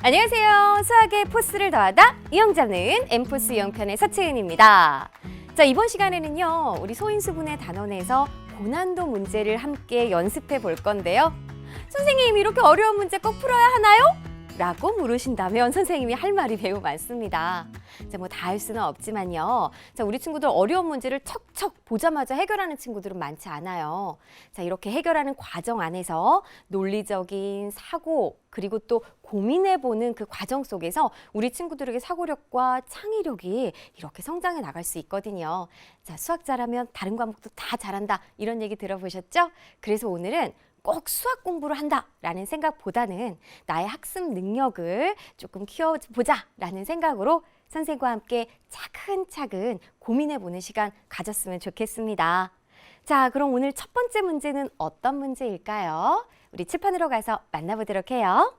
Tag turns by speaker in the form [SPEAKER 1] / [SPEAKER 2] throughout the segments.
[SPEAKER 1] 안녕하세요. 수학의 포스를 더하다 이형 잡는 엠포스 이형편의 서채은입니다. 자, 이번 시간에는요, 우리 소인수분해 단원에서 고난도 문제를 함께 연습해 볼 건데요. 선생님, 이렇게 어려운 문제 꼭 풀어야 하나요? 라고 물으신다면 선생님이 할 말이 매우 많습니다. 자, 뭐 다 할 수는 없지만요. 자, 우리 친구들 어려운 문제를 척척 보자마자 해결하는 친구들은 많지 않아요. 자, 이렇게 해결하는 과정 안에서 논리적인 사고, 그리고 또 고민해보는 그 과정 속에서 우리 친구들에게 사고력과 창의력이 이렇게 성장해 나갈 수 있거든요. 자, 수학 잘하면 다른 과목도 다 잘한다, 이런 얘기 들어보셨죠? 그래서 오늘은 꼭 수학 공부를 한다라는 생각보다는 나의 학습 능력을 조금 키워보자라는 생각으로 선생님과 함께 차근차근 고민해보는 시간 가졌으면 좋겠습니다. 자, 그럼 오늘 첫 번째 문제는 어떤 문제일까요? 우리 칠판으로 가서 만나보도록 해요.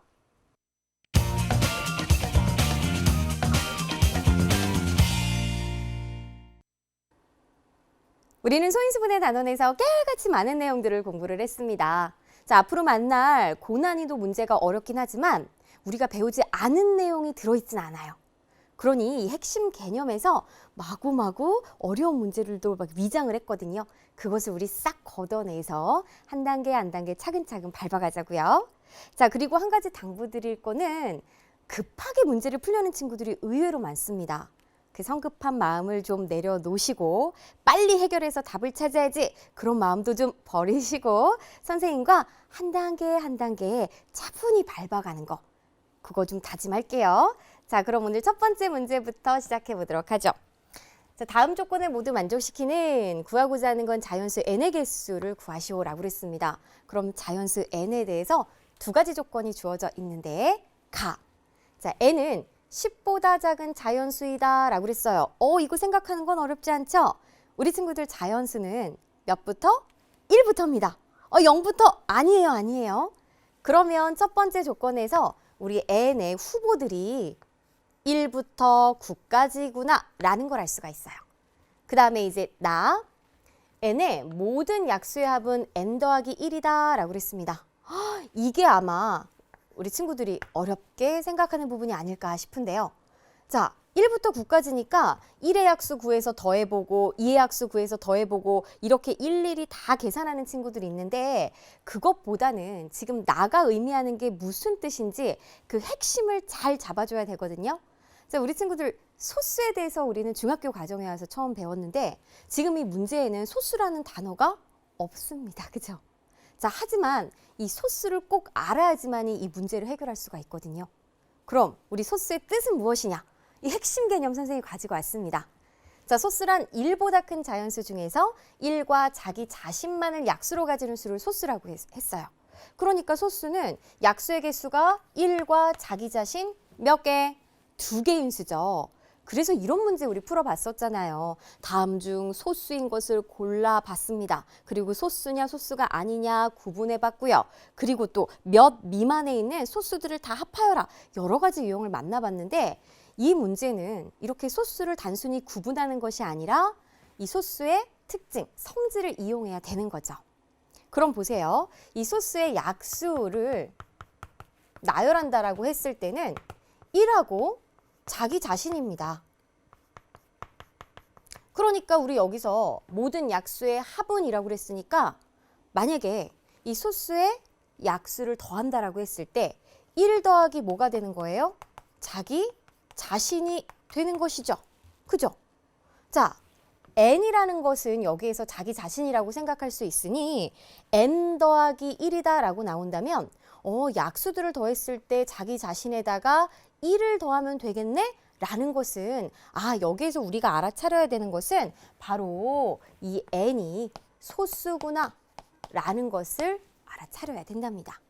[SPEAKER 1] 우리는 소인수분해 단원에서 깨알같이 많은 내용들을 공부를 했습니다. 자, 앞으로 만날 고난이도 문제가 어렵긴 하지만 우리가 배우지 않은 내용이 들어있진 않아요. 그러니 이 핵심 개념에서 마구마구 어려운 문제들도 막 위장을 했거든요. 그것을 우리 싹 걷어내서 한 단계 한 단계 차근차근 밟아가자고요. 자, 그리고 한 가지 당부드릴 거는 급하게 문제를 풀려는 친구들이 의외로 많습니다. 그 성급한 마음을 좀 내려놓으시고 빨리 해결해서 답을 찾아야지, 그런 마음도 좀 버리시고 선생님과 한 단계 한 단계 차분히 밟아가는 거, 그거 좀 다짐할게요. 자, 그럼 오늘 첫 번째 문제부터 시작해 보도록 하죠. 자, 다음 조건을 모두 만족시키는 구하고자 하는 건 자연수 n의 개수를 구하시오라고 그랬습니다. 그럼 자연수 n에 대해서 두 가지 조건이 주어져 있는데 자, n은 10보다 작은 자연수이다 라고 그랬어요. 이거 생각하는 건 어렵지 않죠? 우리 친구들 자연수는 몇부터? 1부터입니다. 0부터? 아니에요. 그러면 첫 번째 조건에서 우리 n의 후보들이 1부터 9까지구나 라는 걸 알 수가 있어요. 그 다음에 이제 n의 모든 약수의 합은 n 더하기 1이다 라고 그랬습니다. 이게 아마 우리 친구들이 어렵게 생각하는 부분이 아닐까 싶은데요. 자, 1부터 9까지니까 1의 약수 구해서 더해보고 2의 약수 구해서 더해보고 이렇게 일일이 다 계산하는 친구들이 있는데 그것보다는 지금 나가 의미하는 게 무슨 뜻인지 그 핵심을 잘 잡아줘야 되거든요. 자, 우리 친구들 소수에 대해서 우리는 중학교 과정에 와서 처음 배웠는데 지금 이 문제에는 소수라는 단어가 없습니다. 그죠? 자, 하지만 이 소수를 꼭 알아야지만이 이 문제를 해결할 수가 있거든요. 그럼 우리 소수의 뜻은 무엇이냐? 이 핵심 개념 선생님이 가지고 왔습니다. 자, 소수란 1보다 큰 자연수 중에서 1과 자기 자신만을 약수로 가지는 수를 소수라고 했어요. 그러니까 소수는 약수의 개수가 1과 자기 자신 몇 개? 2개인 수죠. 그래서 이런 문제 우리 풀어봤었잖아요. 다음 중 소수인 것을 골라봤습니다. 그리고 소수냐 소수가 아니냐 구분해봤고요. 그리고 또 몇 미만에 있는 소수들을 다 합하여라. 여러 가지 유형을 만나봤는데 이 문제는 이렇게 소수를 단순히 구분하는 것이 아니라 이 소수의 특징, 성질을 이용해야 되는 거죠. 그럼 보세요. 이 소수의 약수를 나열한다라고 했을 때는 1하고 자기 자신입니다. 그러니까 우리 여기서 모든 약수의 합은이라고 그랬으니까 만약에 이 소수의 약수를 더한다라고 했을 때 1 더하기 뭐가 되는 거예요? 자기 자신이 되는 것이죠. 그죠? 자, n이라는 것은 여기에서 자기 자신이라고 생각할 수 있으니 n 더하기 1이다 라고 나온다면 약수들을 더했을 때 자기 자신에다가 1을 더하면 되겠네? 라는 것은 여기에서 우리가 알아차려야 되는 것은 바로 이 n이 소수구나 라는 것을 알아차려야 된답니다.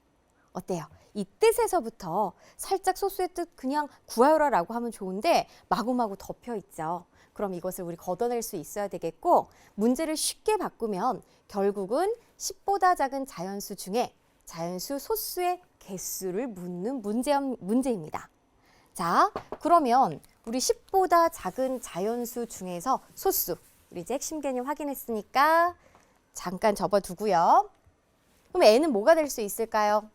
[SPEAKER 1] 어때요? 이 뜻에서부터 살짝 소수의 뜻 그냥 구하여라 라고 하면 좋은데 마구마구 덮여 있죠. 그럼 이것을 우리 걷어낼 수 있어야 되겠고 문제를 쉽게 바꾸면 결국은 10보다 작은 자연수 중에 자연수 소수의 개수를 묻는 문제입니다. 자, 그러면 우리 10보다 작은 자연수 중에서 소수, 우리 이제 핵심 개념 확인했으니까 잠깐 접어두고요. 그럼 n은 뭐가 될 수 있을까요?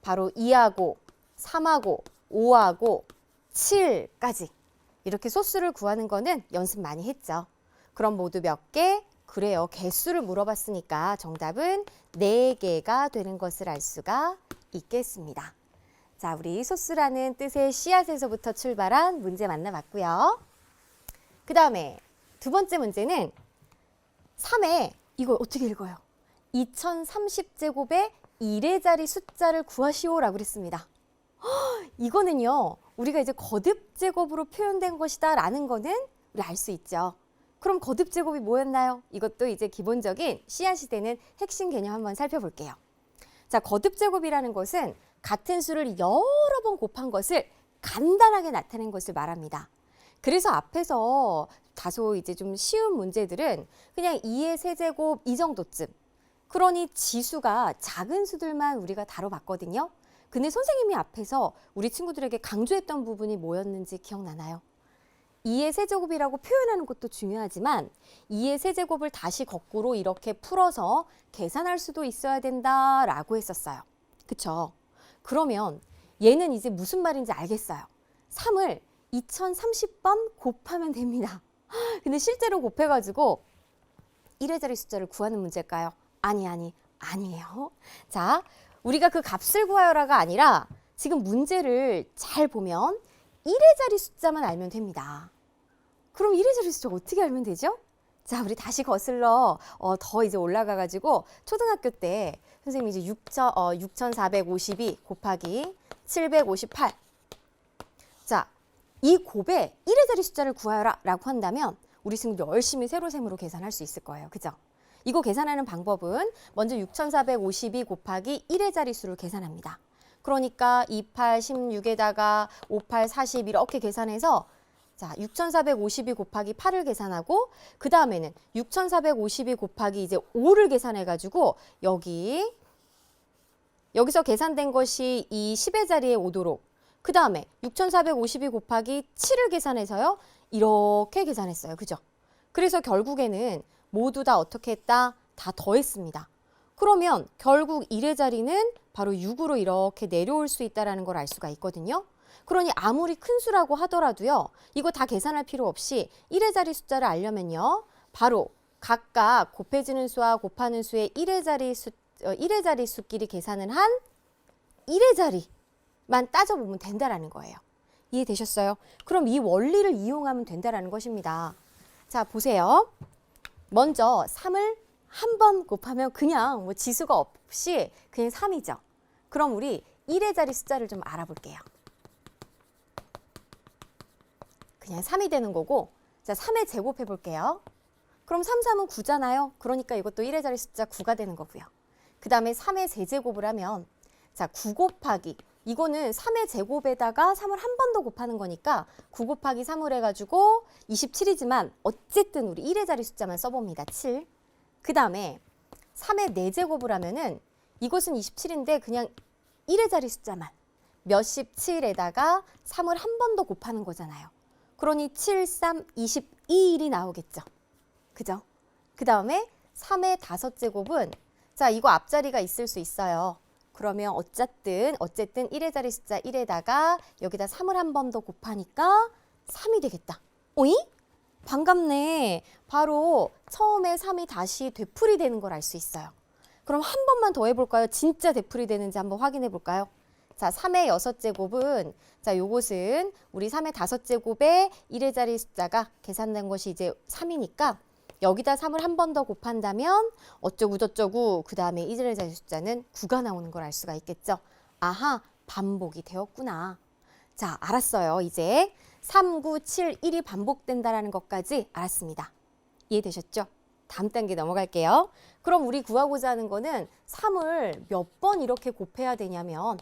[SPEAKER 1] 바로 2하고 3하고 5하고 7까지 이렇게 소수를 구하는 거는 연습 많이 했죠. 그럼 모두 몇 개? 그래요. 개수를 물어봤으니까 정답은 4개가 되는 것을 알 수가 있겠습니다. 자, 우리 소수라는 뜻의 씨앗에서부터 출발한 문제 만나봤고요. 그 다음에 두 번째 문제는 3에 이거 어떻게 읽어요? 2030제곱의 1의 숫자를 구하시오라고 그랬습니다. 이거는요, 우리가 이제 거듭제곱으로 표현된 것이다 라는 거는 우리 알 수 있죠. 그럼 거듭제곱이 뭐였나요? 이것도 이제 기본적인 씨앗이 되는 핵심 개념 한번 살펴볼게요. 자, 거듭제곱이라는 것은 같은 수를 여러 번 곱한 것을 간단하게 나타낸 것을 말합니다. 그래서 앞에서 다소 이제 좀 쉬운 문제들은 그냥 2의 세제곱 이 정도쯤. 그러니 지수가 작은 수들만 우리가 다뤄봤거든요. 근데 선생님이 앞에서 우리 친구들에게 강조했던 부분이 뭐였는지 기억나나요? 2의 세제곱이라고 표현하는 것도 중요하지만 2의 세제곱을 다시 거꾸로 이렇게 풀어서 계산할 수도 있어야 된다라고 했었어요. 그쵸? 그러면 얘는 이제 무슨 말인지 알겠어요. 3을 2030번 곱하면 됩니다. 근데 실제로 곱해가지고 1의 숫자를 구하는 문제일까요? 아니에요. 자, 우리가 그 값을 구하여라가 아니라 지금 문제를 잘 보면 1의 숫자만 알면 됩니다. 그럼 1의 숫자 어떻게 알면 되죠? 자, 우리 다시 거슬러 더 이제 올라가가지고 초등학교 때 선생님이 이제 6,452 곱하기 758. 자, 이 곱에 1의 숫자를 구하여라 라고 한다면 우리 친구들 열심히 세로셈으로 계산할 수 있을 거예요. 그죠? 이거 계산하는 방법은 먼저 6,452 곱하기 1의 자릿수를 계산합니다. 그러니까 28, 16에다가 58, 40 이렇게 계산해서 자, 6,452 곱하기 8을 계산하고 그 다음에는 6,452 곱하기 이제 5를 계산해가지고 여기서 계산된 것이 이 10의 자리에 오도록 그 다음에 6,452 곱하기 7을 계산해서요. 이렇게 계산했어요. 그죠? 그래서 결국에는 모두 다 어떻게 했다? 다 더했습니다. 그러면 결국 1의 자리는 바로 6으로 이렇게 내려올 수 있다는 걸 알 수가 있거든요. 그러니 아무리 큰 수라고 하더라도요. 이거 다 계산할 필요 없이 1의 자리 숫자를 알려면요. 바로 각각 곱해지는 수와 곱하는 수의 1의 자리 수끼리 계산을 한 1의 자리만 따져보면 된다라는 거예요. 이해되셨어요? 그럼 이 원리를 이용하면 된다라는 것입니다. 자, 보세요. 먼저 3을 한 번 곱하면 그냥 뭐 지수가 없이 그냥 3이죠. 그럼 우리 1의 자리 숫자를 좀 알아볼게요. 그냥 3이 되는 거고 자, 3의 제곱 해볼게요. 그럼 3, 3은 9잖아요. 그러니까 이것도 1의 자리 숫자 9가 되는 거고요. 그 다음에 3의 세제곱을 하면 자, 9 곱하기 이거는 3의 제곱에다가 3을 한 번 더 곱하는 거니까 9 곱하기 3을 해가지고 27이지만 어쨌든 우리 1의 자리 숫자만 써봅니다. 7. 그 다음에 3의 4제곱을 하면은 이것은 27인데 그냥 1의 자리 숫자만 몇십 7에다가 3을 한 번 더 곱하는 거잖아요. 그러니 7, 3, 22일이 나오겠죠. 그죠? 그 다음에 3의 5제곱은 자, 이거 앞자리가 있을 수 있어요. 그러면 어쨌든 1의 자리 숫자 1에다가 여기다 3을 한 번 더 곱하니까 3이 되겠다. 오이? 반갑네. 바로 처음에 3이 다시 되풀이 되는 걸 알 수 있어요. 그럼 한 번만 더 해볼까요? 진짜 되풀이 되는지 한번 확인해 볼까요? 자, 3의 6제곱은 자, 요것은 우리 3의 5제곱에 1의 자리 숫자가 계산된 것이 이제 3이니까 여기다 3을 한 번 더 곱한다면 어쩌고 저쩌고 그 다음에 1의 자리 숫자는 9가 나오는 걸 알 수가 있겠죠. 아하, 반복이 되었구나. 자, 알았어요. 이제 3, 9, 7, 1이 반복된다는 것까지 알았습니다. 이해되셨죠? 다음 단계 넘어갈게요. 그럼 우리 구하고자 하는 거는 3을 몇 번 이렇게 곱해야 되냐면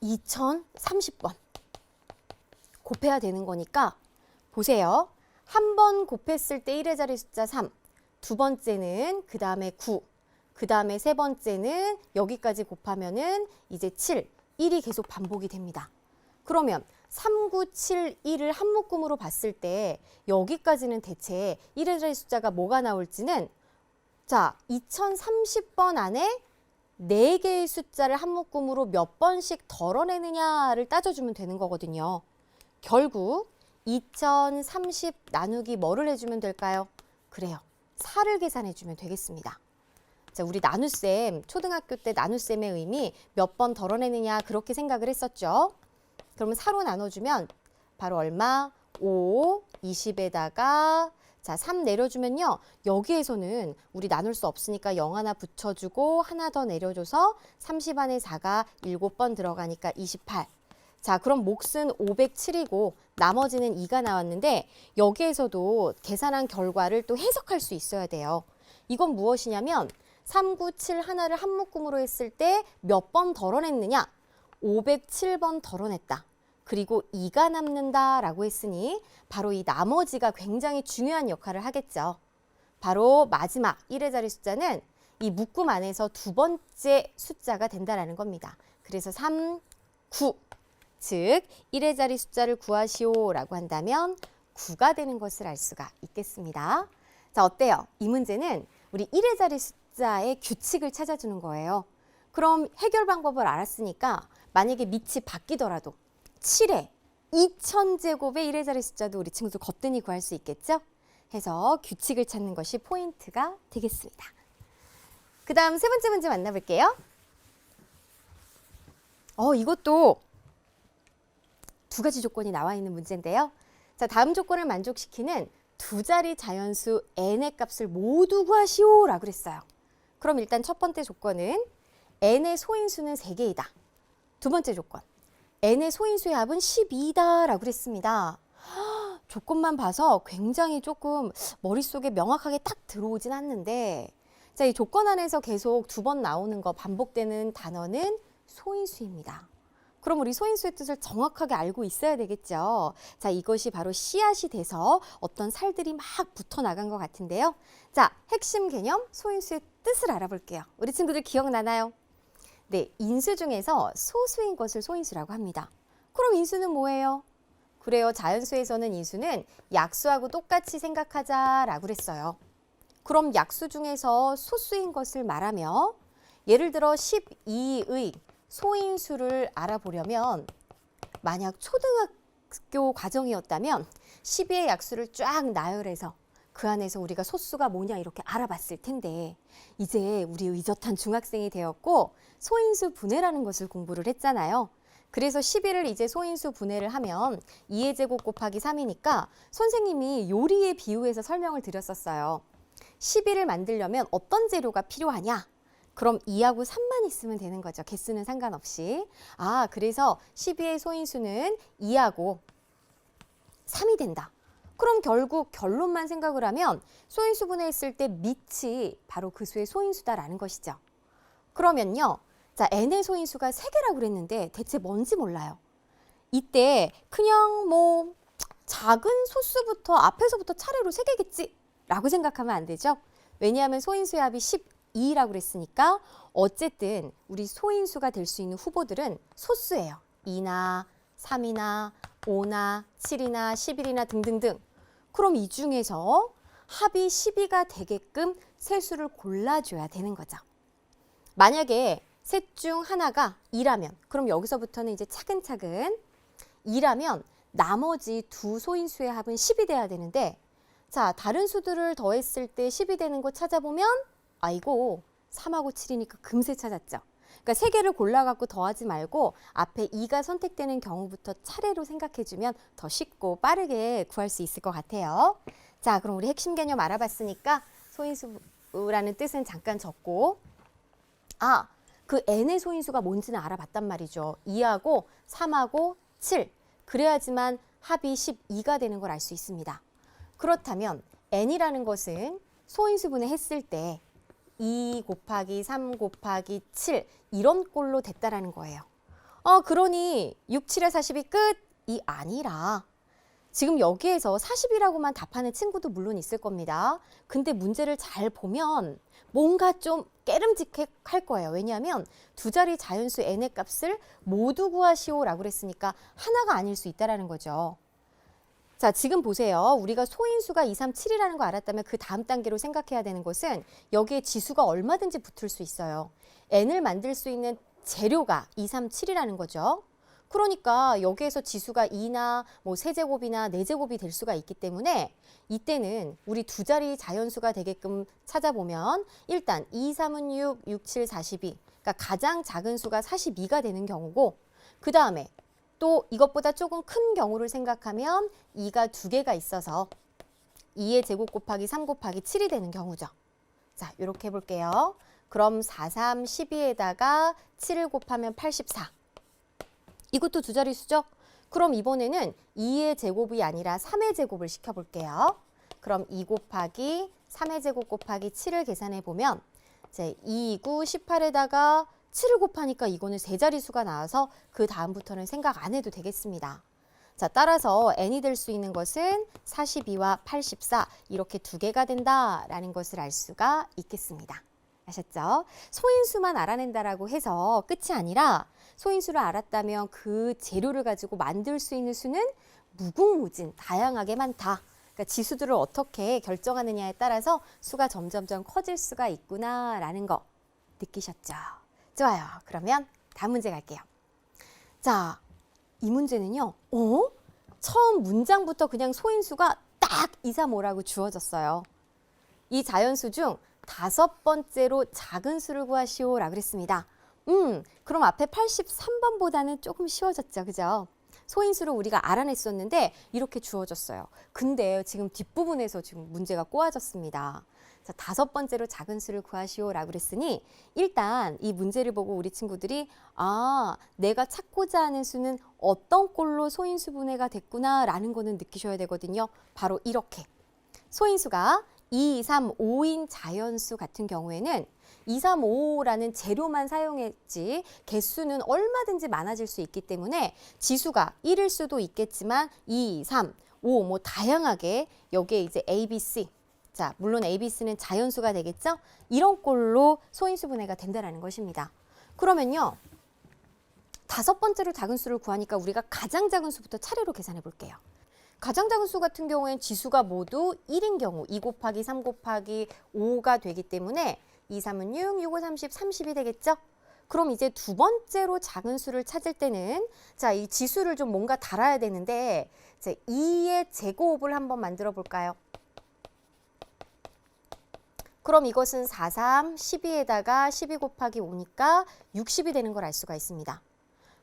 [SPEAKER 1] 2030번 곱해야 되는 거니까 보세요. 한 번 곱했을 때 1의 자리 숫자 3, 두 번째는 그 다음에 9, 그 다음에 세 번째는 여기까지 곱하면은 이제 7, 1이 계속 반복이 됩니다. 그러면 3, 9, 7, 1을 한 묶음으로 봤을 때 여기까지는 대체 1의 자리 숫자가 뭐가 나올지는 자, 2030번 안에 4개의 숫자를 한 묶음으로 몇 번씩 덜어내느냐를 따져주면 되는 거거든요. 결국 2030 나누기 뭐를 해주면 될까요? 그래요. 4를 계산해주면 되겠습니다. 자, 우리 나눗셈, 초등학교 때 나눗셈의 의미 몇 번 덜어내느냐 그렇게 생각을 했었죠. 그러면 4로 나눠주면 바로 얼마? 5, 20에다가 자, 3 내려주면요. 여기에서는 우리 나눌 수 없으니까 0 하나 붙여주고 하나 더 내려줘서 30 안에 4가 7번 들어가니까 28. 자, 그럼 몫은 507이고 나머지는 2가 나왔는데 여기에서도 계산한 결과를 또 해석할 수 있어야 돼요. 이건 무엇이냐면 3, 9, 7 하나를 한 묶음으로 했을 때 몇 번 덜어냈느냐? 507번 덜어냈다. 그리고 2가 남는다라고 했으니 바로 이 나머지가 굉장히 중요한 역할을 하겠죠. 바로 마지막 1의 자리 숫자는 이 묶음 안에서 두 번째 숫자가 된다라는 겁니다. 그래서 3, 9. 즉 1의 자리 숫자를 구하시오라고 한다면 9가 되는 것을 알 수가 있겠습니다. 자, 어때요? 이 문제는 우리 1의 자리 숫자의 규칙을 찾아주는 거예요. 그럼 해결 방법을 알았으니까 만약에 밑이 바뀌더라도 7에 2000제곱의 1의 자리 숫자도 우리 친구들 거뜬히 구할 수 있겠죠? 해서 규칙을 찾는 것이 포인트가 되겠습니다. 그 다음 세 번째 문제 만나볼게요. 이것도 두 가지 조건이 나와 있는 문제인데요. 자, 다음 조건을 만족시키는 두 자리 자연수 n의 값을 모두 구하시오라고 그랬어요. 그럼 일단 첫 번째 조건은 n의 소인수는 3개이다. 두 번째 조건, n의 소인수의 합은 12다라고 그랬습니다. 조건만 봐서 굉장히 조금 머릿속에 명확하게 딱 들어오진 않는데 자, 이 조건 안에서 계속 두 번 나오는 거 반복되는 단어는 소인수입니다. 그럼 우리 소인수의 뜻을 정확하게 알고 있어야 되겠죠. 자, 이것이 바로 씨앗이 돼서 어떤 살들이 막 붙어 나간 것 같은데요. 자, 핵심 개념 소인수의 뜻을 알아볼게요. 우리 친구들 기억나나요? 네, 인수 중에서 소수인 것을 소인수라고 합니다. 그럼 인수는 뭐예요? 그래요, 자연수에서는 인수는 약수하고 똑같이 생각하자라고 그랬어요. 그럼 약수 중에서 소수인 것을 말하며 예를 들어 12의 소인수를 알아보려면 만약 초등학교 과정이었다면 12의 약수를 쫙 나열해서 그 안에서 우리가 소수가 뭐냐 이렇게 알아봤을 텐데 이제 우리 의젓한 중학생이 되었고 소인수 분해라는 것을 공부를 했잖아요. 그래서 11을 이제 소인수 분해를 하면 2의 제곱 곱하기 3이니까 선생님이 요리에 비유해서 설명을 드렸었어요. 11을 만들려면 어떤 재료가 필요하냐? 그럼 2하고 3만 있으면 되는 거죠. 개수는 상관없이. 그래서 12의 소인수는 2하고 3이 된다. 그럼 결국 결론만 생각을 하면 소인수 분해했을 때 밑이 바로 그 수의 소인수다라는 것이죠. 그러면요. 자, n의 소인수가 3개라고 그랬는데 대체 뭔지 몰라요. 이때 그냥 뭐 작은 소수부터 앞에서부터 차례로 3개겠지 라고 생각하면 안 되죠. 왜냐하면 소인수의 합이 12라고 그랬으니까 어쨌든 우리 소인수가 될 수 있는 후보들은 소수예요. 2나 3이나 5나 7이나 11이나 등등등. 그럼 이 중에서 합이 12가 되게끔 세 수를 골라줘야 되는 거죠. 만약에 셋 중 하나가 2라면 그럼 여기서부터는 이제 차근차근 2라면 나머지 두 소인수의 합은 10이 돼야 되는데 자, 다른 수들을 더했을 때 10이 되는 거 찾아보면 아이고 3하고 7이니까 금세 찾았죠. 그러니까 3개를 골라갖고 더하지 말고 앞에 2가 선택되는 경우부터 차례로 생각해주면 더 쉽고 빠르게 구할 수 있을 것 같아요. 자, 그럼 우리 핵심 개념 알아봤으니까 소인수라는 뜻은 잠깐 적고 그 n의 소인수가 뭔지는 알아봤단 말이죠. 2하고 3하고 7. 그래야지만 합이 12가 되는 걸 알 수 있습니다. 그렇다면 n이라는 것은 소인수분해 했을 때 2 곱하기 3 곱하기 7 이런 꼴로 됐다라는 거예요. 그러니 6, 7의 40이 끝이 아니라 지금 여기에서 40이라고만 답하는 친구도 물론 있을 겁니다. 근데 문제를 잘 보면 뭔가 좀 깨름직할 거예요. 왜냐하면 두 자리 자연수 n의 값을 모두 구하시오라고 그랬으니까 하나가 아닐 수 있다는 거죠. 자, 지금 보세요. 우리가 소인수가 2, 3, 7이라는 거 알았다면 그 다음 단계로 생각해야 되는 것은 여기에 지수가 얼마든지 붙을 수 있어요. n을 만들 수 있는 재료가 2, 3, 7이라는 거죠. 그러니까 여기에서 지수가 2나 뭐 세제곱이나 네제곱이 될 수가 있기 때문에 이때는 우리 두 자리 자연수가 되게끔 찾아보면 일단 2, 3은 6, 6, 7, 42. 그러니까 가장 작은 수가 42가 되는 경우고 그 다음에 또 이것보다 조금 큰 경우를 생각하면 2가 두 개가 있어서 2의 제곱 곱하기 3 곱하기 7이 되는 경우죠. 자, 이렇게 해볼게요. 그럼 4, 3, 12에다가 7을 곱하면 84. 이것도 두 자릿수죠? 그럼 이번에는 2의 제곱이 아니라 3의 제곱을 시켜볼게요. 그럼 2 곱하기 3의 제곱 곱하기 7을 계산해 보면 이제 2, 9, 18에다가 7을 곱하니까 이거는 세 자릿수가 나와서 그 다음부터는 생각 안 해도 되겠습니다. 자, 따라서 n이 될 수 있는 것은 42와 84 이렇게 두 개가 된다라는 것을 알 수가 있겠습니다. 아셨죠? 소인수만 알아낸다라고 해서 끝이 아니라 소인수를 알았다면 그 재료를 가지고 만들 수 있는 수는 무궁무진 다양하게 많다. 그러니까 지수들을 어떻게 결정하느냐에 따라서 수가 점점점 커질 수가 있구나라는 거 느끼셨죠? 좋아요. 그러면 다음 문제 갈게요. 자, 이 문제는요. 처음 문장부터 그냥 소인수가 딱 2, 3, 5라고 주어졌어요. 이 자연수 중 5번째로 작은 수를 구하시오라고 그랬습니다. 그럼 앞에 83번보다는 조금 쉬워졌죠. 그죠? 소인수를 우리가 알아냈었는데 이렇게 주어졌어요. 근데 지금 뒷부분에서 지금 문제가 꼬아졌습니다. 자, 5번째로 작은 수를 구하시오라고 그랬으니 일단 이 문제를 보고 우리 친구들이 내가 찾고자 하는 수는 어떤 꼴로 소인수 분해가 됐구나라는 거는 느끼셔야 되거든요. 바로 이렇게. 소인수가 2, 3, 5인 자연수 같은 경우에는 2, 3, 5라는 재료만 사용했지 개수는 얼마든지 많아질 수 있기 때문에 지수가 1일 수도 있겠지만 2, 3, 5 뭐 다양하게 여기에 이제 A, B, C 자, 물론 A, B, C는 자연수가 되겠죠? 이런 꼴로 소인수 분해가 된다는 것입니다. 그러면요. 5번째로 작은 수를 구하니까 우리가 가장 작은 수부터 차례로 계산해 볼게요. 가장 작은 수 같은 경우엔 지수가 모두 1인 경우 2 곱하기 3 곱하기 5가 되기 때문에 2, 3은 6, 6, 5, 30, 30이 되겠죠? 그럼 이제 두 번째로 작은 수를 찾을 때는 자, 이 지수를 좀 뭔가 달아야 되는데 이제 2의 제곱을 한번 만들어 볼까요? 그럼 이것은 4, 3, 12에다가 12 곱하기 5니까 60이 되는 걸 알 수가 있습니다.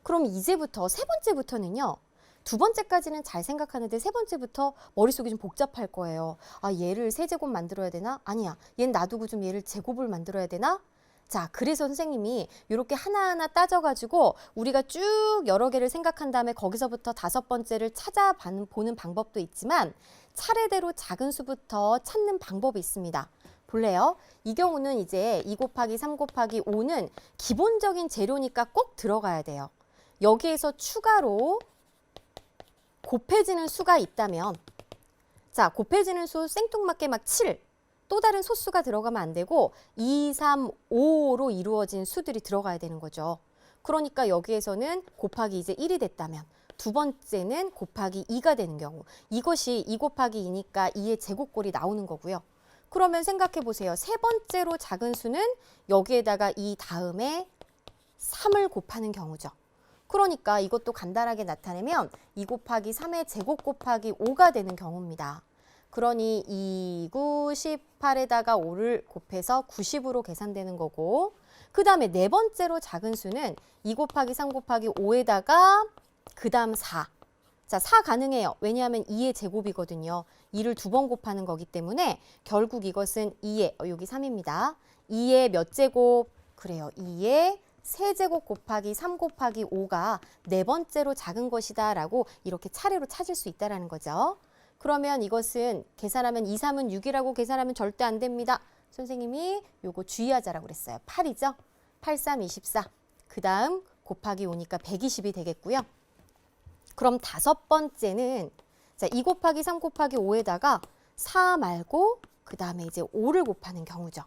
[SPEAKER 1] 그럼 이제부터 세 번째부터는요. 두 번째까지는 잘 생각하는데 세 번째부터 머릿속이 좀 복잡할 거예요. 얘를 세제곱 만들어야 되나? 아니야. 얘는 놔두고 좀 얘를 제곱을 만들어야 되나? 자, 그래서 선생님이 이렇게 하나하나 따져가지고 우리가 쭉 여러 개를 생각한 다음에 거기서부터 5번째를 찾아보는 방법도 있지만 차례대로 작은 수부터 찾는 방법이 있습니다. 볼래요? 이 경우는 이제 2 곱하기 3 곱하기 5는 기본적인 재료니까 꼭 들어가야 돼요. 여기에서 추가로 곱해지는 수가 있다면 자, 곱해지는 수 생뚱맞게 막 7, 또 다른 소수가 들어가면 안 되고 2, 3, 5로 이루어진 수들이 들어가야 되는 거죠. 그러니까 여기에서는 곱하기 이제 1이 됐다면 두 번째는 곱하기 2가 되는 경우 이것이 2 곱하기 2니까 2의 제곱꼴이 나오는 거고요. 그러면 생각해 보세요. 세 번째로 작은 수는 여기에다가 이 다음에 3을 곱하는 경우죠. 그러니까 이것도 간단하게 나타내면 2 곱하기 3의 제곱 곱하기 5가 되는 경우입니다. 그러니 2, 9, 18에다가 5를 곱해서 90으로 계산되는 거고 그 다음에 네 번째로 작은 수는 2 곱하기 3 곱하기 5에다가 그 다음 4. 자, 4 가능해요. 왜냐하면 2의 제곱이거든요. 2를 두 번 곱하는 거기 때문에 결국 이것은 2의, 여기 3입니다. 2의 몇 제곱? 그래요. 2의 세제곱 곱하기 3 곱하기 5가 네 번째로 작은 것이다 라고 이렇게 차례로 찾을 수 있다는 거죠. 그러면 이것은 계산하면 2, 3은 6이라고 계산하면 절대 안 됩니다. 선생님이 요거 주의하자라고 그랬어요. 8이죠? 8, 3, 24. 그 다음 곱하기 5니까 120이 되겠고요. 그럼 5번째는 자, 2 곱하기 3 곱하기 5에다가 4 말고 그 다음에 이제 5를 곱하는 경우죠.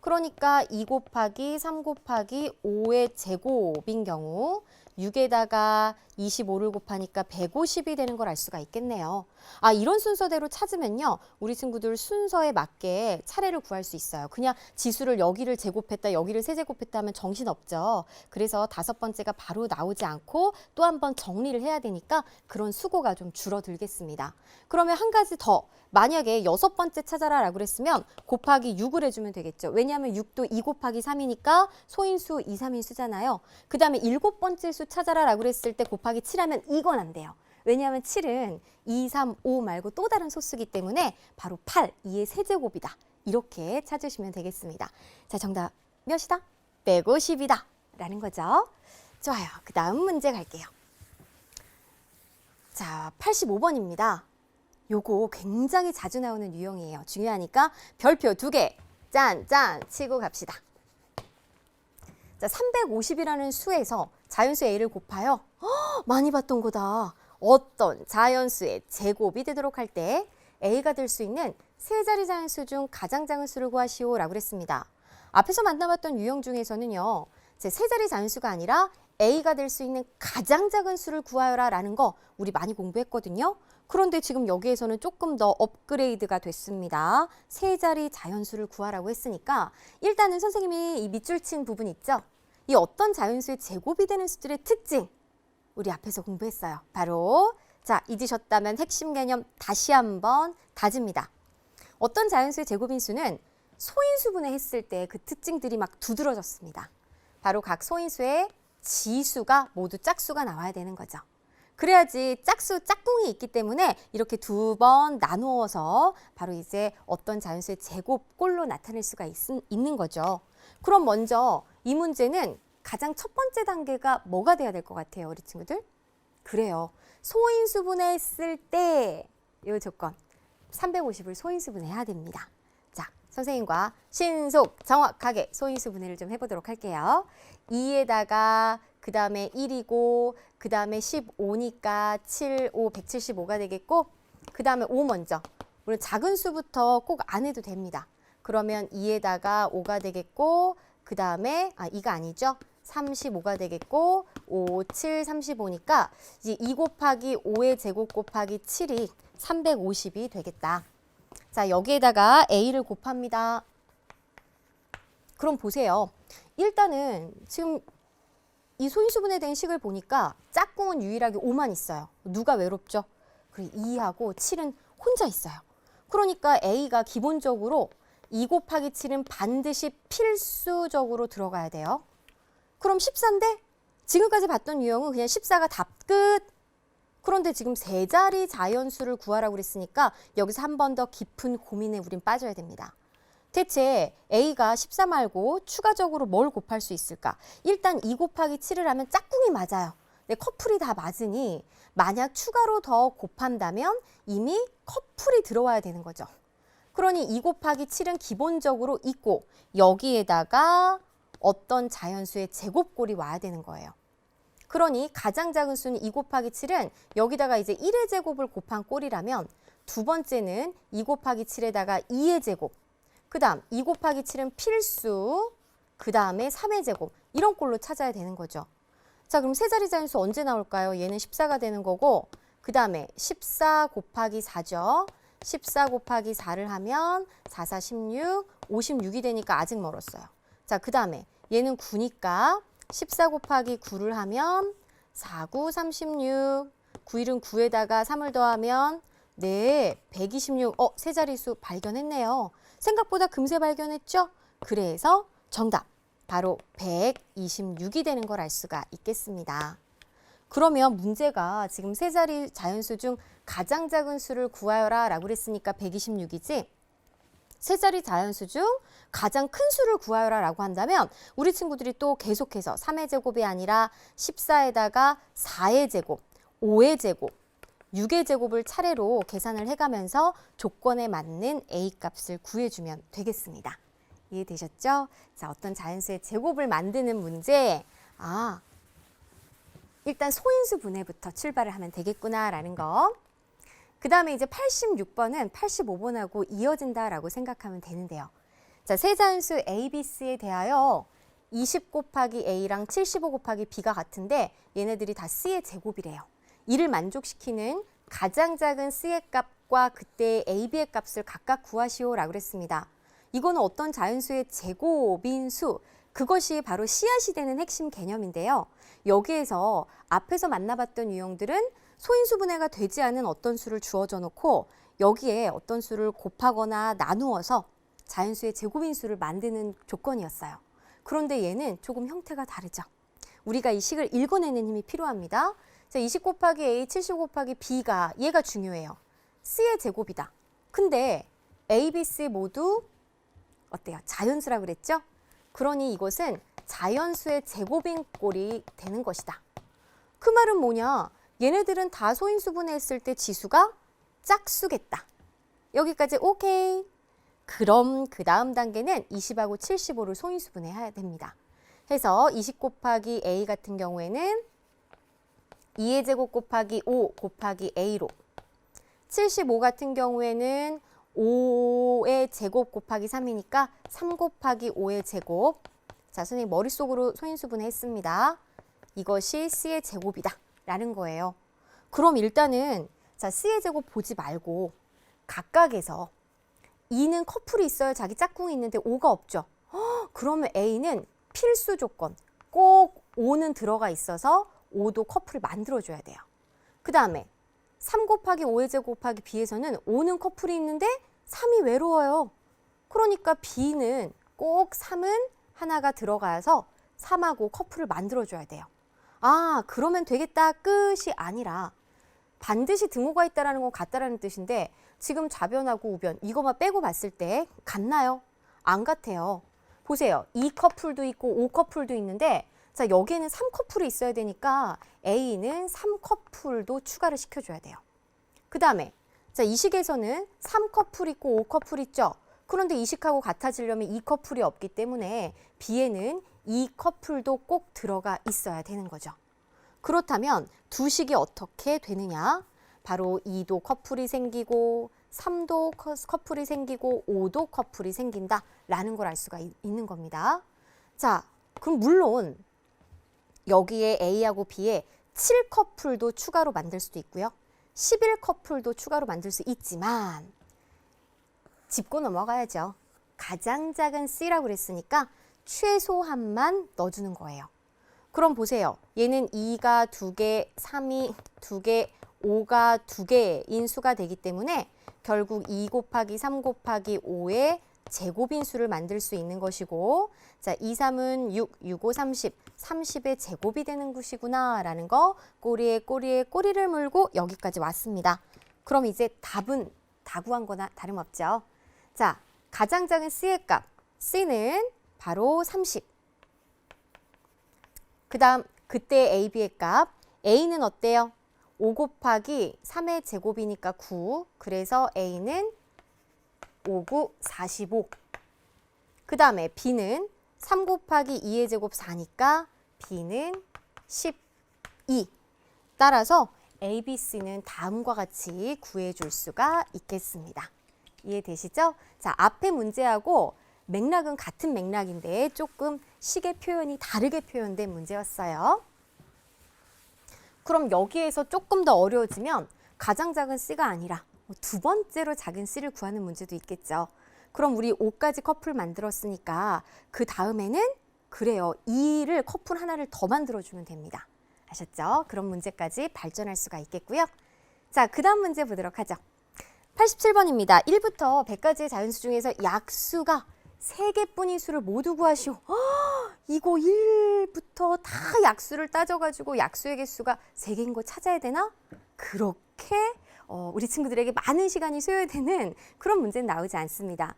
[SPEAKER 1] 그러니까 2 곱하기 3 곱하기 5의 제곱인 경우 6에다가 25를 곱하니까 150이 되는 걸 알 수가 있겠네요. 아, 이런 순서대로 찾으면요. 우리 친구들 순서에 맞게 차례를 구할 수 있어요. 그냥 지수를 여기를 제곱했다, 여기를 세제곱했다 하면 정신없죠. 그래서 5번째가 바로 나오지 않고 또 한 번 정리를 해야 되니까 그런 수고가 좀 줄어들겠습니다. 그러면 한 가지 더. 만약에 6번째 찾아라 라고 그랬으면 곱하기 6을 해주면 되겠죠. 왜냐하면 6도 2 곱하기 3이니까 소인수 2, 3인수잖아요. 그 다음에 7번째 수 찾아라 라고 그랬을 때 곱하기 7하면 이건 안 돼요. 왜냐하면 7은 2, 3, 5 말고 또 다른 소수기 때문에 바로 8, 2의 세제곱이다. 이렇게 찾으시면 되겠습니다. 자, 정답 몇이다? 150이다. 라는 거죠. 좋아요. 그 다음 문제 갈게요. 자, 85번입니다. 요거 굉장히 자주 나오는 유형이에요. 중요하니까 별표 2개 짠짠 치고 갑시다. 자, 350이라는 수에서 자연수 a를 곱하여 많이 봤던 거다. 어떤 자연수의 제곱이 되도록 할 때 a가 될 수 있는 세 자리 자연수 중 가장 작은 수를 구하시오 라고 그랬습니다. 앞에서 만나봤던 유형 중에서는요. 세 자리 자연수가 아니라 a가 될 수 있는 가장 작은 수를 구하여라 라는 거 우리 많이 공부했거든요. 그런데 지금 여기에서는 조금 더 업그레이드가 됐습니다. 세 자리 자연수를 구하라고 했으니까 일단은 선생님이 이 밑줄 친 부분 있죠? 이 어떤 자연수의 제곱이 되는 수들의 특징 우리 앞에서 공부했어요. 바로 자, 잊으셨다면 핵심 개념 다시 한번 다집니다. 어떤 자연수의 제곱인 수는 소인수분해 했을 때 그 특징들이 막 두드러졌습니다. 바로 각 소인수의 지수가 모두 짝수가 나와야 되는 거죠. 그래야지 짝수, 짝꿍이 있기 때문에 이렇게 2번 나누어서 바로 이제 어떤 자연수의 제곱꼴로 나타낼 수가 있는 거죠. 그럼 먼저 이 문제는 가장 첫 번째 단계가 뭐가 돼야 될 것 같아요, 우리 친구들? 그래요. 소인수분해했을 때 이 조건 350을 소인수분해해야 됩니다. 자, 선생님과 신속 정확하게 소인수분해를 좀 해보도록 할게요. 2에다가 그 다음에 1이고 그 다음에 15니까 7, 5, 175가 되겠고 그 다음에 5 먼저. 물론 작은 수부터 꼭 안 해도 됩니다. 그러면 2에다가 5가 되겠고 그 다음에 2가 아니죠. 35가 되겠고 5, 7, 35니까 이제 2 곱하기 5의 제곱 곱하기 7이 350이 되겠다. 자, 여기에다가 a를 곱합니다. 그럼 보세요. 일단은 지금 이 소인수분해 된 식을 보니까 짝꿍은 유일하게 5만 있어요. 누가 외롭죠? 그리고 2하고 7은 혼자 있어요. 그러니까 a가 기본적으로 2 곱하기 7은 반드시 필수적으로 들어가야 돼요. 그럼 14인데 지금까지 봤던 유형은 그냥 14가 답 끝. 그런데 지금 세 자리 자연수를 구하라고 그랬으니까 여기서 한 번 더 깊은 고민에 우린 빠져야 됩니다. 대체 a가 14 말고 추가적으로 뭘 곱할 수 있을까? 일단 2 곱하기 7을 하면 짝꿍이 맞아요. 근데 커플이 다 맞으니 만약 추가로 더 곱한다면 이미 커플이 들어와야 되는 거죠. 그러니 2 곱하기 7은 기본적으로 있고 여기에다가 어떤 자연수의 제곱꼴이 와야 되는 거예요. 그러니 가장 작은 수는 2 곱하기 7은 여기다가 이제 1의 제곱을 곱한 꼴이라면 두 번째는 2 곱하기 7에다가 2의 제곱 그 다음 2 곱하기 7은 필수, 그 다음에 3의 제곱 이런 꼴로 찾아야 되는 거죠. 자, 그럼 세 자리 자연수 언제 나올까요? 얘는 14가 되는 거고 그 다음에 14 곱하기 4죠. 14 곱하기 4를 하면 4, 4, 16, 56이 되니까 아직 멀었어요. 자, 그 다음에 얘는 9니까 14 곱하기 9를 하면 4, 9, 36, 9일은 9에다가 3을 더하면 네, 126. 세 자리수 발견했네요. 생각보다 금세 발견했죠? 그래서 정답, 바로 126이 되는 걸 알 수가 있겠습니다. 그러면 문제가 지금 세 자리 자연수 중 가장 작은 수를 구하여라 라고 그랬으니까 126이지 세 자리 자연수 중 가장 큰 수를 구하여라 라고 한다면 우리 친구들이 또 계속해서 3의 제곱이 아니라 14에다가 4의 제곱, 5의 제곱, 6의 제곱을 차례로 계산을 해가면서 조건에 맞는 a 값을 구해주면 되겠습니다. 이해되셨죠? 자, 어떤 자연수의 제곱을 만드는 문제, 일단 소인수 분해부터 출발을 하면 되겠구나라는 거. 그 다음에 이제 86번은 85번하고 이어진다라고 생각하면 되는데요. 자, 세 자연수 A, B, C에 대하여 20 곱하기 A랑 75 곱하기 B가 같은데 얘네들이 다 C의 제곱이래요. 이를 만족시키는 가장 작은 C의 값과 그때의 AB의 값을 각각 구하시오라고 그랬습니다. 이거는 어떤 자연수의 제곱인 수, 그것이 바로 씨앗이 되는 핵심 개념인데요. 여기에서 앞에서 만나봤던 유형들은 소인수분해가 되지 않은 어떤 수를 주어져 놓고 여기에 어떤 수를 곱하거나 나누어서 자연수의 제곱인 수를 만드는 조건이었어요. 그런데 얘는 조금 형태가 다르죠. 우리가 이 식을 읽어내는 힘이 필요합니다. 자, 20 곱하기 A, 70 곱하기 B가 얘가 중요해요. C의 제곱이다. 근데 A, B, C 모두 어때요? 자연수라고 그랬죠? 그러니 이것은 자연수의 제곱인 꼴이 되는 것이다. 그 말은 뭐냐? 얘네들은 다 소인수분해했을 때 지수가 짝수겠다. 여기까지 오케이. 그럼 그 다음 단계는 20하고 75를 소인수분해해야 됩니다. 해서 20 곱하기 A 같은 경우에는 2의 제곱 곱하기 5 곱하기 A로 75 같은 경우에는 5의 제곱 곱하기 3이니까 3 곱하기 5의 제곱. 자, 선생님 머릿속으로 소인수분해 했습니다. 이것이 C의 제곱이다 라는 거예요. 그럼 일단은 자, C의 제곱 보지 말고 각각에서 2는 커플이 있어야 자기 짝꿍이 있는데 5가 없죠. 그러면 A는 필수 조건, 꼭 5는 들어가 있어서 5도 커플을 만들어줘야 돼요. 그 다음에 3 곱하기 5의 제곱 곱하기 B에서는 5는 커플이 있는데 3이 외로워요. 그러니까 B는 꼭 3은 하나가 들어가서 3하고 커플을 만들어줘야 돼요. 아, 그러면 되겠다 끝이 아니라 반드시 등호가 있다는 건 같다라는 뜻인데 지금 좌변하고 우변 이거만 빼고 봤을 때 같나요? 안 같아요. 보세요. 2커플도 있고 5커플도 있는데 자, 여기에는 3커플이 있어야 되니까 A는 3커플도 추가를 시켜줘야 돼요. 그 다음에 자, 이 식에서는 3커플 있고 5커플 있죠. 그런데 이 식하고 같아지려면 2커플이 없기 때문에 B에는 2커플도 꼭 들어가 있어야 되는 거죠. 그렇다면 두 식이 어떻게 되느냐? 바로 2도 커플이 생기고 3도 커플이 생기고 5도 커플이 생긴다라는 걸 알 수가 있는 겁니다. 자, 그럼 물론 여기에 A하고 B에 7커플도 추가로 만들 수도 있고요. 11커플도 추가로 만들 수 있지만 짚고 넘어가야죠. 가장 작은 C라고 그랬으니까 최소한만 넣어주는 거예요. 그럼 보세요. 얘는 2가 2개, 3이 2개, 5가 2개인 수가 되기 때문에 결국 2 곱하기 3 곱하기 5의 제곱인 수를 만들 수 있는 것이고 자, 2, 3은 6, 6, 5, 30, 30의 제곱이 되는 것이구나 라는 거 꼬리에 꼬리를 물고 여기까지 왔습니다. 그럼 이제 답은 다 구한 거나 다름없죠. 자, 가장 작은 C의 값, C는 바로 30. 그 다음 그때 A, B의 값, A는 어때요? 5 곱하기 3의 제곱이니까 9. 그래서 A는 5, 9, 45. 그 다음에 B는 3 곱하기 2의 제곱 4니까 B는 12. 따라서 A, B, C는 다음과 같이 구해줄 수가 있겠습니다. 이해되시죠? 자, 앞에 문제하고 맥락은 같은 맥락인데 조금 식의 표현이 다르게 표현된 문제였어요. 그럼 여기에서 조금 더 어려워지면 가장 작은 C가 아니라 두 번째로 작은 C를 구하는 문제도 있겠죠. 그럼 우리 5까지 커플 만들었으니까 그 다음에는 그래요. 2를 커플 하나를 더 만들어주면 됩니다. 아셨죠? 그런 문제까지 발전할 수가 있겠고요. 자, 그 다음 문제 보도록 하죠. 87번입니다. 1부터 100까지의 자연수 중에서 약수가 3개뿐인 수를 모두 구하시오. 이거 1부터 다 약수를 따져가지고 약수의 개수가 3개인 거 찾아야 되나? 그렇게 우리 친구들에게 많은 시간이 소요되는 그런 문제는 나오지 않습니다.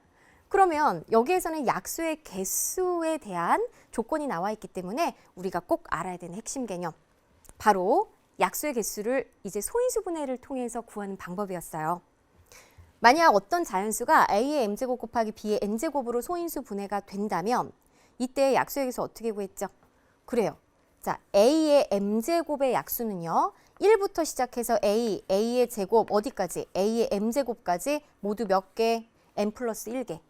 [SPEAKER 1] 그러면 여기에서는 약수의 개수에 대한 조건이 나와 있기 때문에 우리가 꼭 알아야 되는 핵심 개념. 바로 약수의 개수를 이제 소인수분해를 통해서 구하는 방법이었어요. 만약 어떤 자연수가 A의 m제곱 곱하기 B의 n제곱으로 소인수 분해가 된다면 이때 약수의 개수 어떻게 구했죠? 그래요. 자, A의 m제곱의 약수는요. 1부터 시작해서 A의 제곱 어디까지? A의 m제곱까지 모두 몇 개? n 플러스 1개.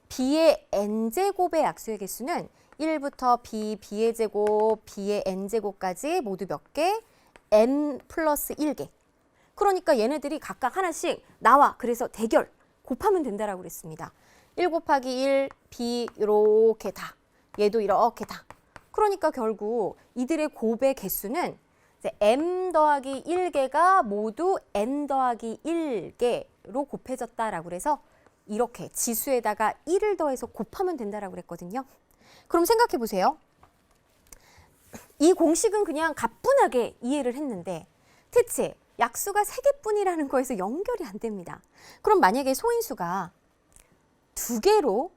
[SPEAKER 1] B의 n제곱의 약수의 개수는 1부터 b, b의 제곱, b의 n제곱까지 모두 몇 개? n 플러스 1개. 그러니까 얘네들이 각각 하나씩 나와. 그래서 대결, 곱하면 된다라고 그랬습니다. 1 곱하기 1, b 이렇게 다. 얘도 이렇게 다. 그러니까 결국 이들의 곱의 개수는 이제 m 더하기 1개가 모두 n 더하기 1개로 곱해졌다라고 그래서 이렇게 지수에다가 1을 더해서 곱하면 된다라고 그랬거든요. 그럼 생각해 보세요. 이 공식은 그냥 가뿐하게 이해를 했는데 대체 약수가 3개뿐이라는 거에서 연결이 안 됩니다. 그럼 만약에 소인수가 2개로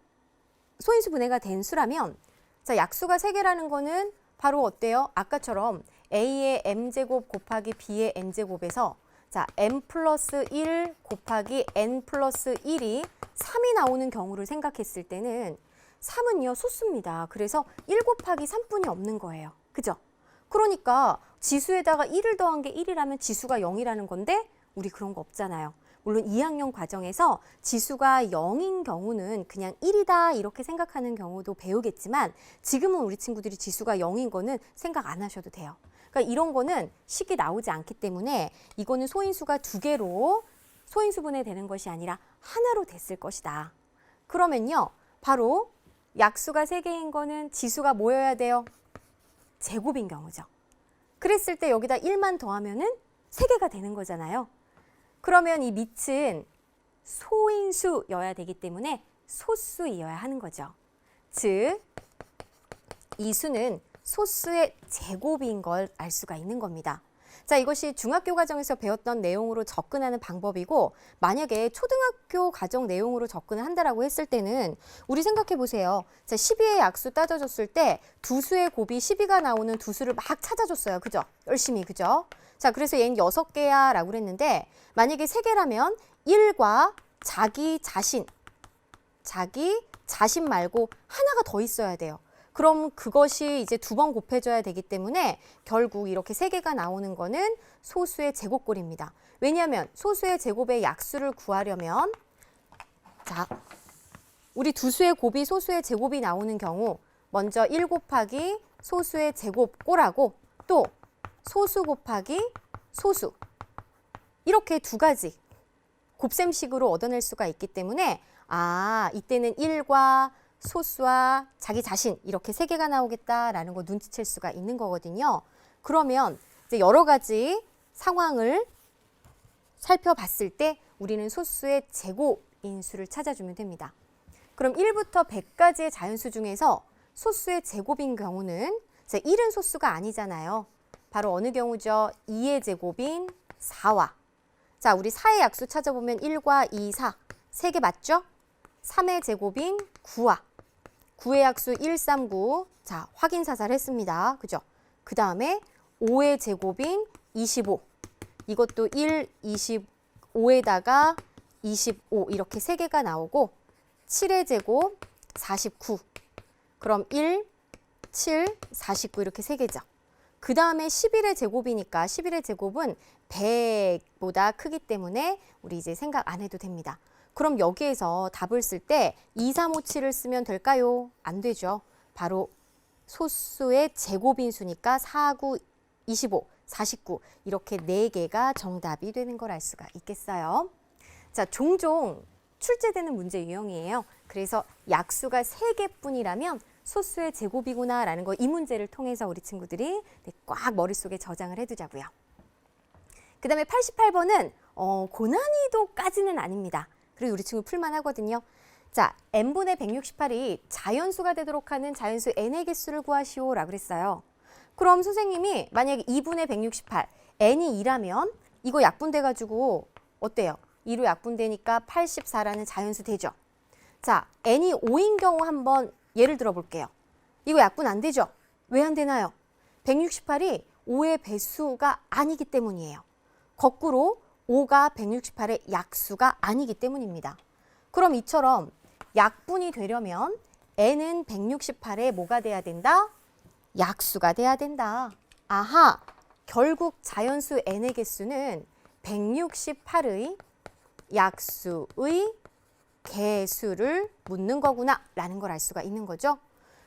[SPEAKER 1] 소인수 분해가 된 수라면 자, 약수가 3개라는 거는 바로 어때요? 아까처럼 a의 m제곱 곱하기 b의 n제곱에서 자, m 플러스 1 곱하기 n 플러스 1이 3이 나오는 경우를 생각했을 때는 3은요, 소수입니다. 그래서 1 곱하기 3뿐이 없는 거예요. 그죠? 그러니까 지수에다가 1을 더한 게 1이라면 지수가 0이라는 건데 우리 그런 거 없잖아요. 물론 2학년 과정에서 지수가 0인 경우는 그냥 1이다 이렇게 생각하는 경우도 배우겠지만 지금은 우리 친구들이 지수가 0인 거는 생각 안 하셔도 돼요. 그러니까 이런 거는 식이 나오지 않기 때문에 이거는 소인수가 2개로 소인수분해 되는 것이 아니라 하나로 됐을 것이다. 그러면요. 바로 약수가 3개인 거는 지수가 뭐여야 돼요? 제곱인 경우죠. 그랬을 때 여기다 1만 더하면은 3개가 되는 거잖아요. 그러면 이 밑은 소인수여야 되기 때문에 소수이어야 하는 거죠. 즉, 이 수는 소수의 제곱인 걸 알 수가 있는 겁니다. 자, 이것이 중학교 과정에서 배웠던 내용으로 접근하는 방법이고 만약에 초등학교 과정 내용으로 접근을 한다라고 했을 때는 우리 생각해 보세요. 자, 12의 약수 따져줬을 때 두 수의 곱이 12가 나오는 두 수를 막 찾아줬어요. 그죠? 열심히, 그죠? 자, 그래서 얘는 6개야 라고 그랬는데 만약에 3개라면 1과 자기 자신 말고 하나가 더 있어야 돼요. 그럼 그것이 이제 2번 곱해줘야 되기 때문에 결국 이렇게 3개가 나오는 거는 소수의 제곱꼴입니다. 왜냐하면 소수의 제곱의 약수를 구하려면 자, 우리 두 수의 곱이 소수의 제곱이 나오는 경우 먼저 1 곱하기 소수의 제곱꼴하고 또 소수 곱하기 소수 이렇게 두 가지 곱셈식으로 얻어낼 수가 있기 때문에 이때는 1과 소수와 자기 자신 이렇게 3개가 나오겠다라는 거 눈치챌 수가 있는 거거든요. 그러면 이제 여러 가지 상황을 살펴봤을 때 우리는 소수의 제곱인수를 찾아주면 됩니다. 그럼 1부터 100까지의 자연수 중에서 소수의 제곱인 경우는 1은 소수가 아니잖아요. 바로 어느 경우죠? 2의 제곱인 4와 자, 우리 4의 약수 찾아보면 1과 2, 4 3개 맞죠? 3의 제곱인 9와 9의 약수 1, 3, 9 자, 확인 사살했습니다. 그죠? 그 다음에 5의 제곱인 25 이것도 1, 25에다가 25 이렇게 3개가 나오고 7의 제곱 49 그럼 1, 7, 49 이렇게 3개죠. 그 다음에 11의 제곱이니까 11의 제곱은 100보다 크기 때문에 우리 이제 생각 안 해도 됩니다. 그럼 여기에서 답을 쓸 때 2, 3, 5, 7을 쓰면 될까요? 안 되죠. 바로 소수의 제곱인수니까 4, 9, 25, 49 이렇게 4개가 정답이 되는 걸 알 수가 있겠어요. 자, 종종 출제되는 문제 유형이에요. 그래서 약수가 3개뿐이라면 소수의 제곱이구나 라는 거 이 문제를 통해서 우리 친구들이 꽉 머릿속에 저장을 해두자고요. 그 다음에 88번은 고난이도까지는 아닙니다. 그리고 우리 친구 풀만 하거든요. 자, n분의 168이 자연수가 되도록 하는 자연수 n의 개수를 구하시오 라고 그랬어요. 그럼 선생님이 만약에 2분의 168, n이 2라면 이거 약분돼가지고 어때요? 2로 약분되니까 84라는 자연수 되죠. 자, n이 5인 경우 한번 예를 들어 볼게요. 이거 약분 안 되죠? 왜 안 되나요? 168이 5의 배수가 아니기 때문이에요. 거꾸로 5가 168의 약수가 아니기 때문입니다. 그럼 이처럼 약분이 되려면 n은 168에 뭐가 돼야 된다? 약수가 돼야 된다. 아하, 결국 자연수 n의 개수는 168의 약수의 개수를 묻는 거구나 라는 걸 알 수가 있는 거죠.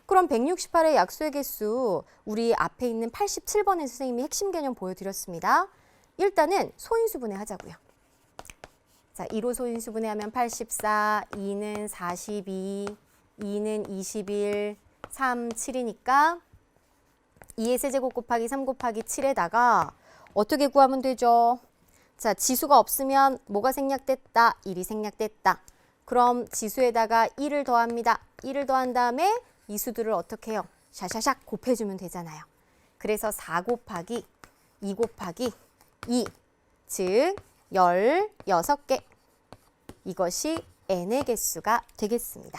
[SPEAKER 1] 그럼 168의 약수의 개수, 우리 앞에 있는 87번의 선생님이 핵심 개념 보여드렸습니다. 일단은 소인수분해 하자고요. 자, 2로 소인수분해하면 84, 2는 42, 2는 21, 3, 7이니까 2의 세제곱 곱하기 3 곱하기 7에다가 어떻게 구하면 되죠? 자, 지수가 없으면 뭐가 생략됐다? 1이 생략됐다. 그럼 지수에다가 1을 더합니다. 1을 더한 다음에 이 수들을 어떻게 해요? 샤샤샥 곱해주면 되잖아요. 그래서 4 곱하기 2 곱하기 2, 즉 16개. 이것이 n의 개수가 되겠습니다.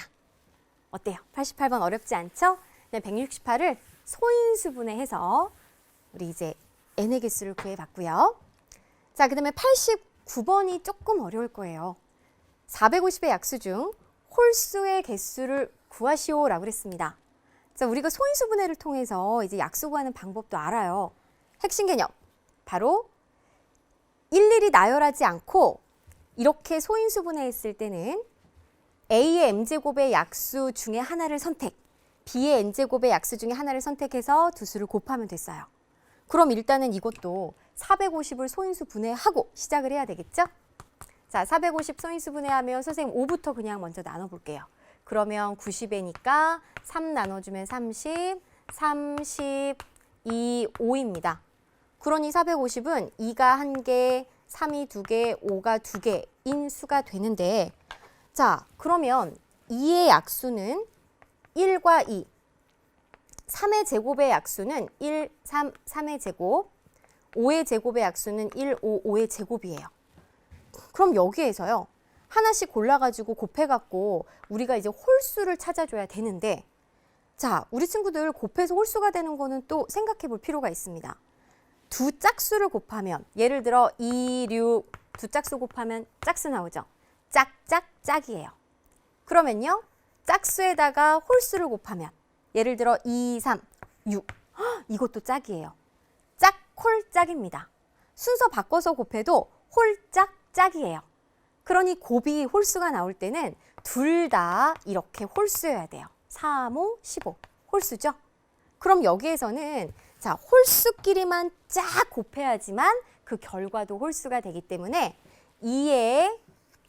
[SPEAKER 1] 어때요? 88번 어렵지 않죠? 168을 소인수분해해서 우리 이제 n의 개수를 구해봤고요. 자, 그 다음에 89번이 조금 어려울 거예요. 450의 약수 중 홀수의 개수를 구하시오라고 그랬습니다. 자, 우리가 소인수분해를 통해서 이제 약수 구하는 방법도 알아요. 핵심 개념, 바로 일일이 나열하지 않고 이렇게 소인수분해했을 때는 A의 m제곱의 약수 중에 하나를 선택, B의 n제곱의 약수 중에 하나를 선택해서 두 수를 곱하면 됐어요. 그럼 일단은 이것도 450을 소인수분해하고 시작을 해야 되겠죠? 자, 450 소인수분해하면 선생님 5부터 그냥 먼저 나눠볼게요. 그러면 90이니까 3 나눠주면 30, 32, 5입니다. 그러니 450은 2가 1개, 3이 2개, 5가 2개인 수가 되는데, 자, 그러면 2의 약수는 1과 2, 3의 제곱의 약수는 1, 3, 3의 제곱, 5의 제곱의 약수는 1, 5, 5의 제곱이에요. 그럼 여기에서요, 하나씩 골라가지고 곱해갖고 우리가 이제 홀수를 찾아줘야 되는데, 자, 우리 친구들 곱해서 홀수가 되는 거는 또 생각해 볼 필요가 있습니다. 두 짝수를 곱하면, 예를 들어 2, 6, 두 짝수 곱하면 짝수 나오죠? 짝짝짝이에요. 그러면요, 짝수에다가 홀수를 곱하면, 예를 들어 2, 3, 6, 이것도 짝이에요. 짝홀짝입니다. 순서 바꿔서 곱해도 홀짝 짝이에요. 그러니 곱이 홀수가 나올 때는 둘 다 이렇게 홀수여야 돼요. 3, 5, 15 홀수죠. 그럼 여기에서는 자, 홀수끼리만 쫙 곱해야지만 그 결과도 홀수가 되기 때문에 2의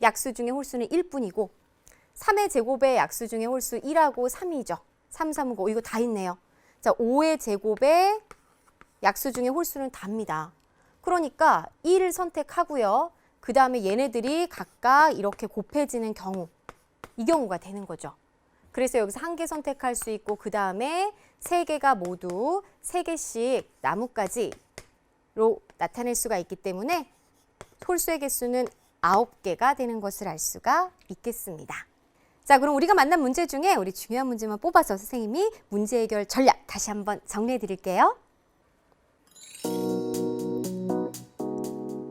[SPEAKER 1] 약수 중에 홀수는 1뿐이고 3의 제곱의 약수 중에 홀수 1하고 3이죠. 3, 3, 5 이거 다 있네요. 자, 5의 제곱의 약수 중에 홀수는 답니다. 그러니까 1을 선택하고요. 그 다음에 얘네들이 각각 이렇게 곱해지는 경우, 이 경우가 되는 거죠. 그래서 여기서 한 개 선택할 수 있고 그 다음에 세 개가 모두 3개씩 나뭇가지로 나타낼 수가 있기 때문에 홀수의 개수는 9개가 되는 것을 알 수가 있겠습니다. 자, 그럼 우리가 만난 문제 중에 우리 중요한 문제만 뽑아서 선생님이 문제 해결 전략 다시 한번 정리해 드릴게요.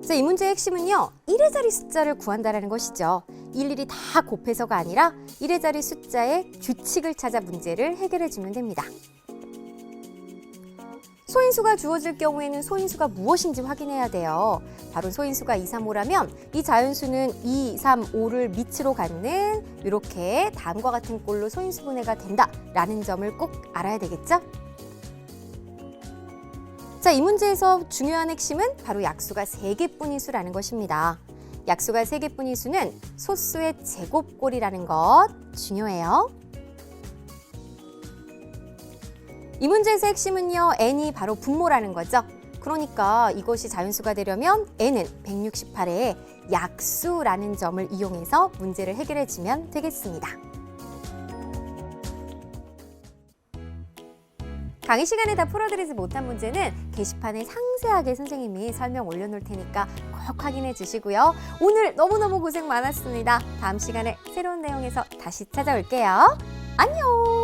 [SPEAKER 1] 자, 이 문제의 핵심은요, 1의 자리 숫자를 구한다는 것이죠. 일일이 다 곱해서가 아니라 1의 자리 숫자의 규칙을 찾아 문제를 해결해 주면 됩니다. 소인수가 주어질 경우에는 소인수가 무엇인지 확인해야 돼요. 바로 소인수가 2, 3, 5라면 이 자연수는 2, 3, 5를 밑으로 갖는 이렇게 다음과 같은 꼴로 소인수분해가 된다라는 점을 꼭 알아야 되겠죠? 자, 이 문제에서 중요한 핵심은 바로 약수가 3개뿐인 수라는 것입니다. 약수가 3개뿐인 수는 소수의 제곱꼴이라는 것 중요해요. 이 문제에서 핵심은요, n이 바로 분모라는 거죠. 그러니까 이것이 자연수가 되려면 n은 168의 약수라는 점을 이용해서 문제를 해결해 주면 되겠습니다. 강의 시간에 다 풀어드리지 못한 문제는 게시판에 상세하게 선생님이 설명 올려놓을 테니까 꼭 확인해 주시고요. 오늘 너무너무 고생 많았습니다. 다음 시간에 새로운 내용에서 다시 찾아올게요. 안녕!